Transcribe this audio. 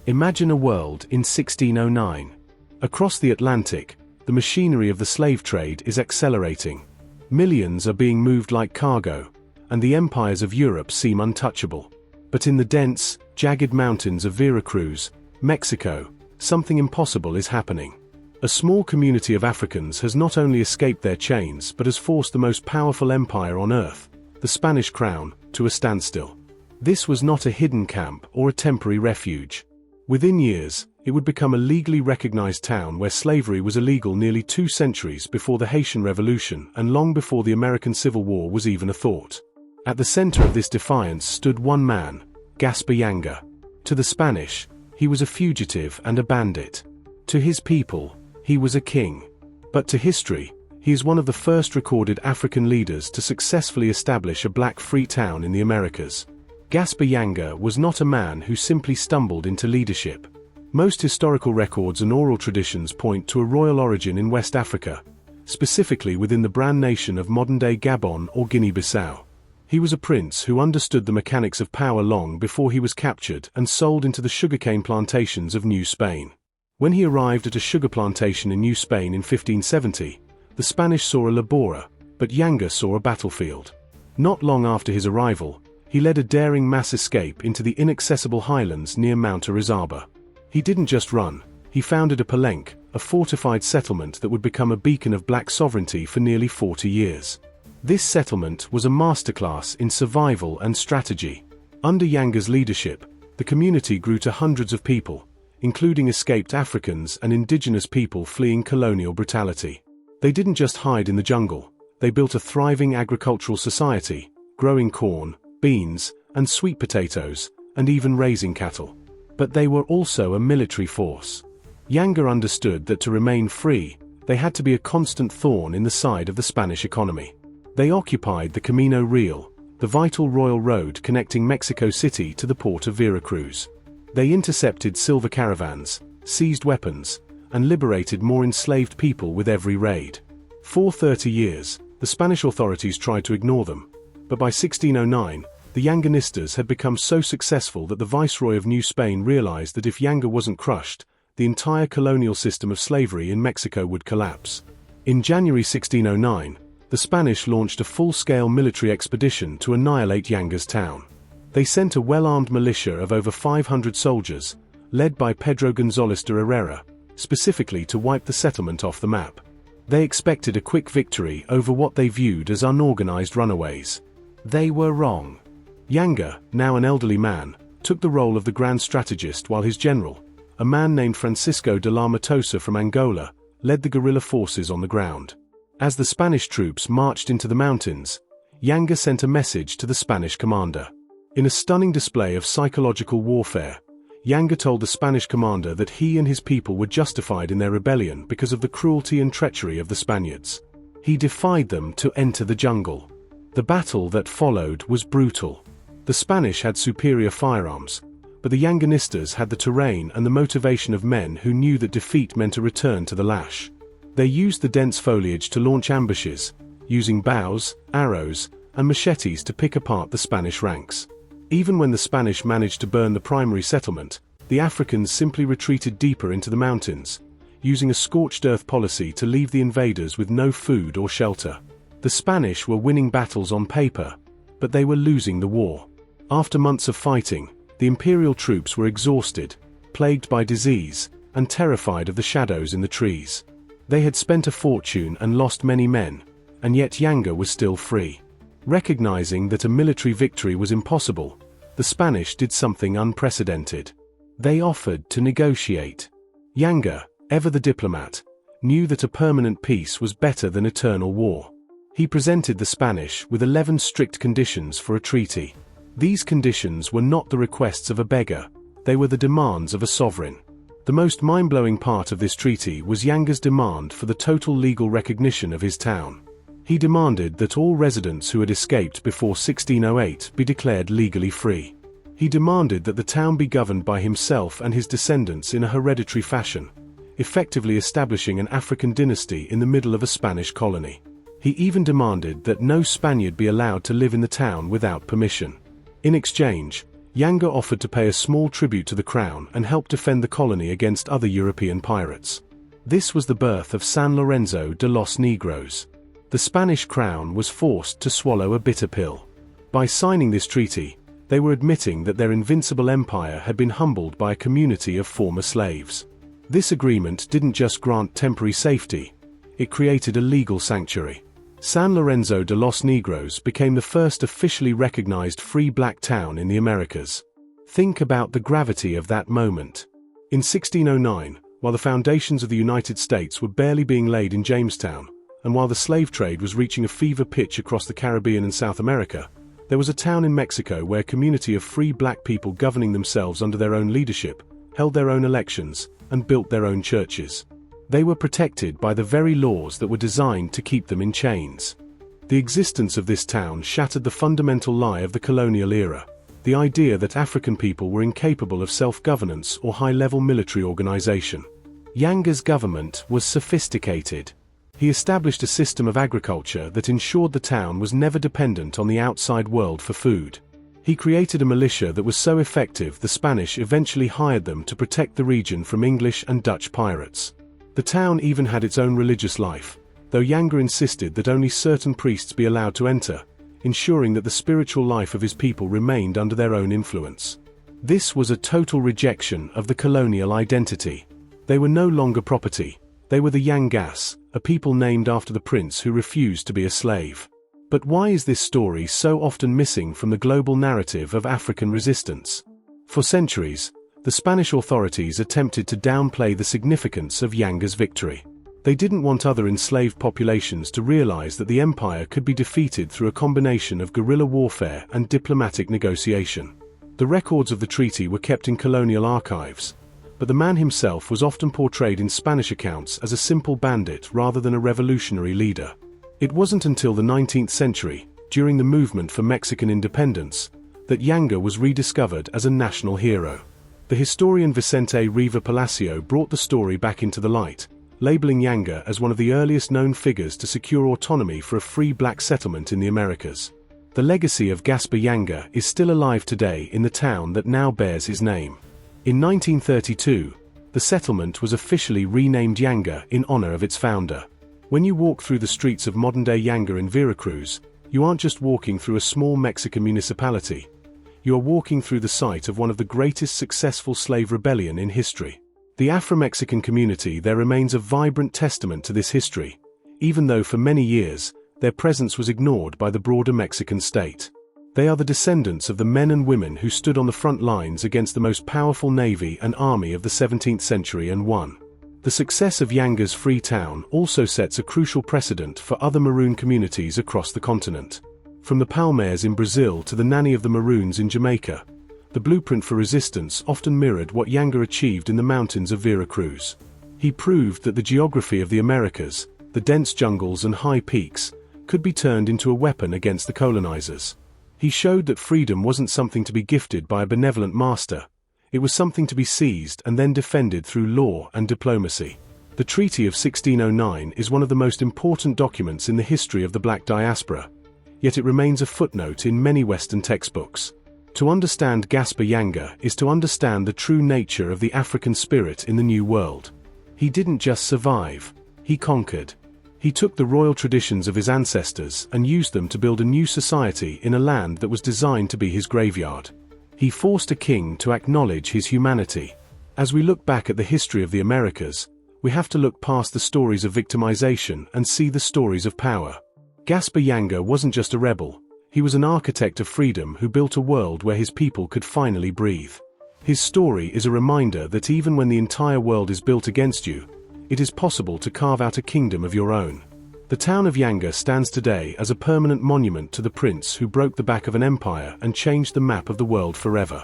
Imagine a world in 1609. Across the Atlantic, the machinery of the slave trade is accelerating. Millions are being moved like cargo, and the empires of Europe seem untouchable. But in the dense, jagged mountains of Veracruz, Mexico, something impossible is happening. A small community of Africans has not only escaped their chains but has forced the most powerful empire on earth, the Spanish crown, to a standstill. This was not a hidden camp or a temporary refuge. Within years, it would become a legally recognized town where slavery was illegal nearly 2 centuries before the Haitian Revolution and long before the American Civil War was even a thought. At the center of this defiance stood one man, Gaspar Yanga. To the Spanish, he was a fugitive and a bandit. To his people, he was a king. But to history, he is one of the first recorded African leaders to successfully establish a black free town in the Americas. Gaspar Yanga was not a man who simply stumbled into leadership. Most historical records and oral traditions point to a royal origin in West Africa, specifically within the Brand nation of modern-day Gabon or Guinea-Bissau. He was a prince who understood the mechanics of power long before he was captured and sold into the sugarcane plantations of New Spain. When he arrived at a sugar plantation in New Spain in 1570, the Spanish saw a laborer, but Yanga saw a battlefield. Not long after his arrival, he led a daring mass escape into the inaccessible highlands near Mount Orizaba. He didn't just run, he founded a palenque, a fortified settlement that would become a beacon of black sovereignty for nearly 40 years. This settlement was a masterclass in survival and strategy. Under Yanga's leadership, the community grew to hundreds of people, including escaped Africans and indigenous people fleeing colonial brutality. They didn't just hide in the jungle, they built a thriving agricultural society, growing corn, beans, and sweet potatoes, and even raising cattle. But they were also a military force. Yanga understood that to remain free, they had to be a constant thorn in the side of the Spanish economy. They occupied the Camino Real, the vital royal road connecting Mexico City to the port of Veracruz. They intercepted silver caravans, seized weapons, and liberated more enslaved people with every raid. For 30 years, the Spanish authorities tried to ignore them, but by 1609, the Yanganistas had become so successful that the Viceroy of New Spain realized that if Yanga wasn't crushed, the entire colonial system of slavery in Mexico would collapse. In January 1609, the Spanish launched a full-scale military expedition to annihilate Yanga's town. They sent a well-armed militia of over 500 soldiers, led by Pedro González de Herrera, specifically to wipe the settlement off the map. They expected a quick victory over what they viewed as unorganized runaways. They were wrong. Yanga, now an elderly man, took the role of the grand strategist while his general, a man named Francisco de la Matosa from Angola, led the guerrilla forces on the ground. As the Spanish troops marched into the mountains, Yanga sent a message to the Spanish commander. In a stunning display of psychological warfare, Yanga told the Spanish commander that he and his people were justified in their rebellion because of the cruelty and treachery of the Spaniards. He defied them to enter the jungle. The battle that followed was brutal. The Spanish had superior firearms, but the Yanganistas had the terrain and the motivation of men who knew that defeat meant a return to the lash. They used the dense foliage to launch ambushes, using bows, arrows, and machetes to pick apart the Spanish ranks. Even when the Spanish managed to burn the primary settlement, the Africans simply retreated deeper into the mountains, using a scorched earth policy to leave the invaders with no food or shelter. The Spanish were winning battles on paper, but they were losing the war. After months of fighting, the imperial troops were exhausted, plagued by disease, and terrified of the shadows in the trees. They had spent a fortune and lost many men, and yet Yanga was still free. Recognizing that a military victory was impossible, the Spanish did something unprecedented. They offered to negotiate. Yanga, ever the diplomat, knew that a permanent peace was better than eternal war. He presented the Spanish with 11 strict conditions for a treaty. These conditions were not the requests of a beggar, they were the demands of a sovereign. The most mind-blowing part of this treaty was Yanga's demand for the total legal recognition of his town. He demanded that all residents who had escaped before 1608 be declared legally free. He demanded that the town be governed by himself and his descendants in a hereditary fashion, effectively establishing an African dynasty in the middle of a Spanish colony. He even demanded that no Spaniard be allowed to live in the town without permission. In exchange, Yanga offered to pay a small tribute to the crown and help defend the colony against other European pirates. This was the birth of San Lorenzo de los Negros. The Spanish crown was forced to swallow a bitter pill. By signing this treaty, they were admitting that their invincible empire had been humbled by a community of former slaves. This agreement didn't just grant temporary safety, it created a legal sanctuary. San Lorenzo de los Negros became the first officially recognized free black town in the Americas. Think about the gravity of that moment. In 1609, while the foundations of the United States were barely being laid in Jamestown, and while the slave trade was reaching a fever pitch across the Caribbean and South America, there was a town in Mexico where a community of free black people governing themselves under their own leadership, held their own elections, and built their own churches. They were protected by the very laws that were designed to keep them in chains. The existence of this town shattered the fundamental lie of the colonial era, the idea that African people were incapable of self-governance or high-level military organization. Yanga's government was sophisticated. He established a system of agriculture that ensured the town was never dependent on the outside world for food. He created a militia that was so effective the Spanish eventually hired them to protect the region from English and Dutch pirates. The town even had its own religious life, though Yanga insisted that only certain priests be allowed to enter, ensuring that the spiritual life of his people remained under their own influence. This was a total rejection of the colonial identity. They were no longer property, they were the Yangas, a people named after the prince who refused to be a slave. But why is this story so often missing from the global narrative of African resistance? For centuries, the Spanish authorities attempted to downplay the significance of Yanga's victory. They didn't want other enslaved populations to realize that the empire could be defeated through a combination of guerrilla warfare and diplomatic negotiation. The records of the treaty were kept in colonial archives, but the man himself was often portrayed in Spanish accounts as a simple bandit rather than a revolutionary leader. It wasn't until the 19th century, during the movement for Mexican independence, that Yanga was rediscovered as a national hero. The historian Vicente Riva Palacio brought the story back into the light, labeling Yanga as one of the earliest known figures to secure autonomy for a free black settlement in the Americas. The legacy of Gaspar Yanga is still alive today in the town that now bears his name. In 1932, the settlement was officially renamed Yanga in honor of its founder. When you walk through the streets of modern-day Yanga in Veracruz, you aren't just walking through a small Mexican municipality. You are walking through the site of one of the greatest successful slave rebellion in history. The Afro-Mexican community there remains a vibrant testament to this history, even though for many years, their presence was ignored by the broader Mexican state. They are the descendants of the men and women who stood on the front lines against the most powerful navy and army of the 17th century and won. The success of Yanga's free town also sets a crucial precedent for other Maroon communities across the continent. From the Palmares in Brazil to the Nanny of the Maroons in Jamaica, the blueprint for resistance often mirrored what Yanga achieved in the mountains of Veracruz. He proved that the geography of the Americas, the dense jungles and high peaks, could be turned into a weapon against the colonizers. He showed that freedom wasn't something to be gifted by a benevolent master, it was something to be seized and then defended through law and diplomacy. The Treaty of 1609 is one of the most important documents in the history of the black diaspora, yet it remains a footnote in many Western textbooks. To understand Gaspar Yanga is to understand the true nature of the African spirit in the New World. He didn't just survive, he conquered. He took the royal traditions of his ancestors and used them to build a new society in a land that was designed to be his graveyard. He forced a king to acknowledge his humanity. As we look back at the history of the Americas, we have to look past the stories of victimization and see the stories of power. Gaspar Yanga wasn't just a rebel, he was an architect of freedom who built a world where his people could finally breathe. His story is a reminder that even when the entire world is built against you, it is possible to carve out a kingdom of your own. The town of Yanga stands today as a permanent monument to the prince who broke the back of an empire and changed the map of the world forever.